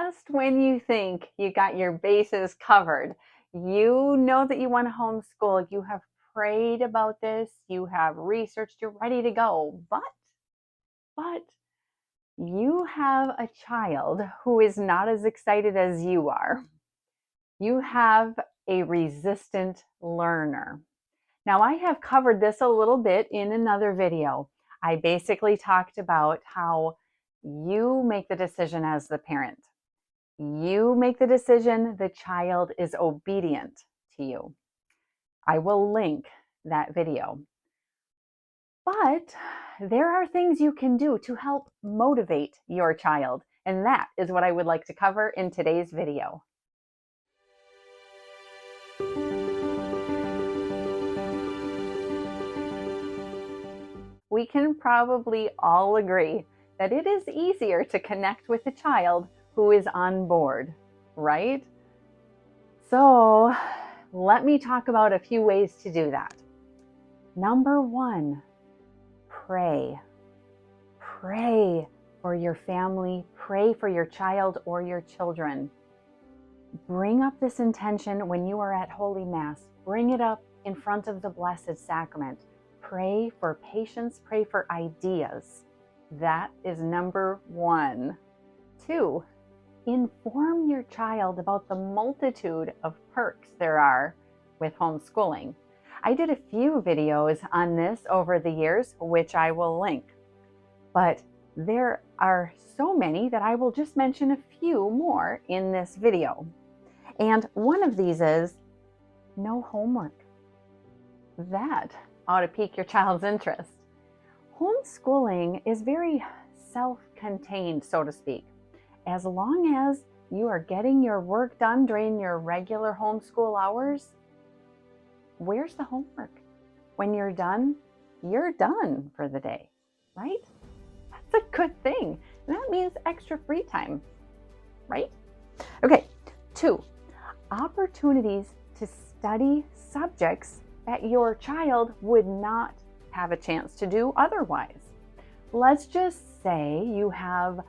just when you think you got your bases covered, you know that you want to homeschool, you have prayed about this, you have researched, you're ready to go, but you have a child who is not as excited as you are. You have a resistant learner. Now, I have covered this a little bit in another video. I basically talked about how you make the decision as the parent. You make the decision, the child is obedient to you. I will link that video. But there are things you can do to help motivate your child, and that is what I would like to cover in today's video. We can probably all agree that it is easier to connect with a child who is on board, right? So let me talk about a few ways to do that. Number one, pray. Pray for your family, pray for your child or your children. Bring up this intention when you are at Holy Mass. Bring it up in front of the Blessed Sacrament. Pray for patience, pray for ideas. That is number one. Two, inform your child about the multitude of perks there are with homeschooling. I did a few videos on this over the years, which I will link. But there are so many that I will just mention a few more in this video. And one of these is no homework. That ought to pique your child's interest. Homeschooling is very self-contained, so to speak. As long as you are getting your work done during your regular homeschool hours, where's the homework? When you're done for the day, right? That's a good thing. That means extra free time, right? Okay, 2, opportunities to study subjects that your child would not have a chance to do otherwise. Let's just say you have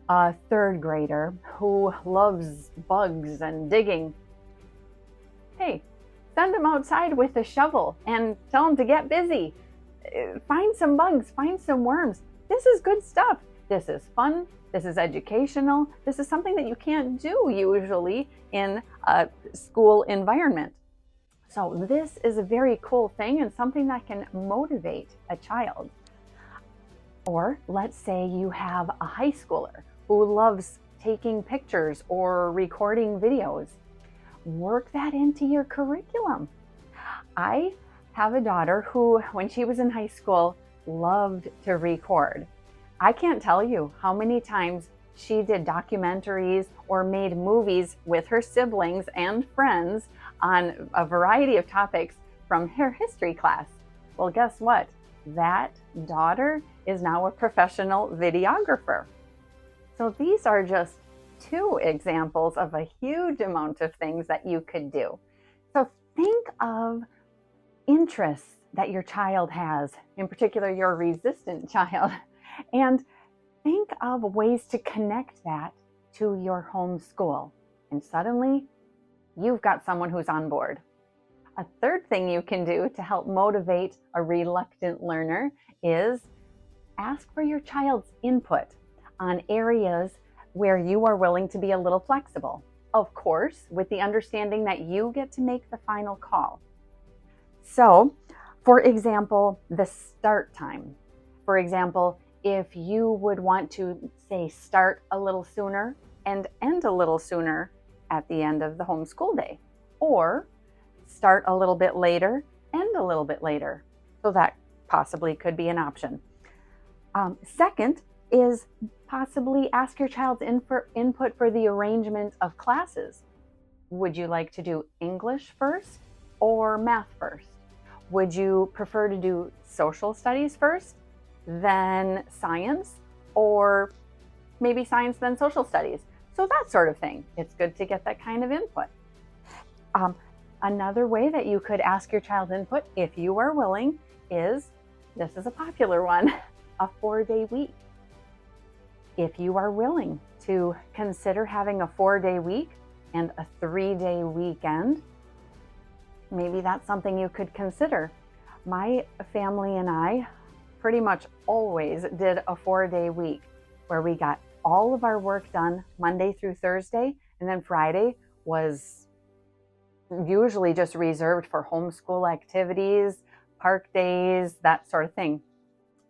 a 3rd grader who loves bugs and digging. Hey, send them outside with a shovel and tell them to get busy. Find some bugs, find some worms. This is good stuff. This is fun. This is educational. This is something that you can't do usually in a school environment. So this is a very cool thing and something that can motivate a child. Or let's say you have a high schooler who loves taking pictures or recording videos. Work that into your curriculum. I have a daughter who, when she was in high school, loved to record. I can't tell you how many times she did documentaries or made movies with her siblings and friends on a variety of topics from her history class. Well, guess what? That daughter is now a professional videographer. So these are just 2 examples of a huge amount of things that you could do. So think of interests that your child has, in particular your resistant child, and think of ways to connect that to your homeschool. And suddenly, you've got someone who's on board. A 3rd thing you can do to help motivate a reluctant learner is ask for your child's input on areas where you are willing to be a little flexible. Of course, with the understanding that you get to make the final call. So, for example, the start time. For example, if you would want to, say, start a little sooner and end a little sooner at the end of the homeschool day, or start a little bit later, end a little bit later. So that possibly could be an option. Second is possibly ask your child's input for the arrangement of classes. Would you like to do English first or math first? Would you prefer to do social studies first, then science, or maybe science, then social studies? So that sort of thing. It's good to get that kind of input. Another way that you could ask your child's input, if you are willing, is, this is a popular one, a 4-day week. if you are willing to consider having a 4-day week and a 3-day weekend, maybe that's something you could consider. My family and I pretty much always did a 4-day week where we got all of our work done Monday through Thursday, and then Friday was usually just reserved for homeschool activities, park days, that sort of thing.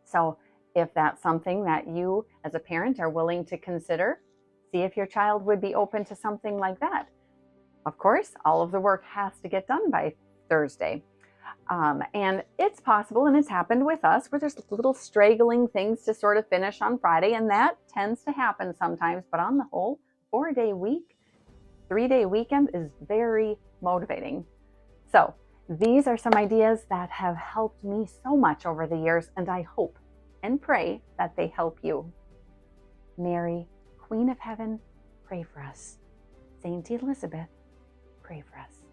So if that's something that you as a parent are willing to consider, see if your child would be open to something like that. Of course, all of the work has to get done by Thursday. And it's possible, and it's happened with us, where there's little straggling things to sort of finish on Friday, and that tends to happen sometimes. But on the whole, 4-day week, 3-day weekend is very motivating. So these are some ideas that have helped me so much over the years, and I hope and pray that they help you. Mary, Queen of Heaven, pray for us. Saint Elizabeth, pray for us.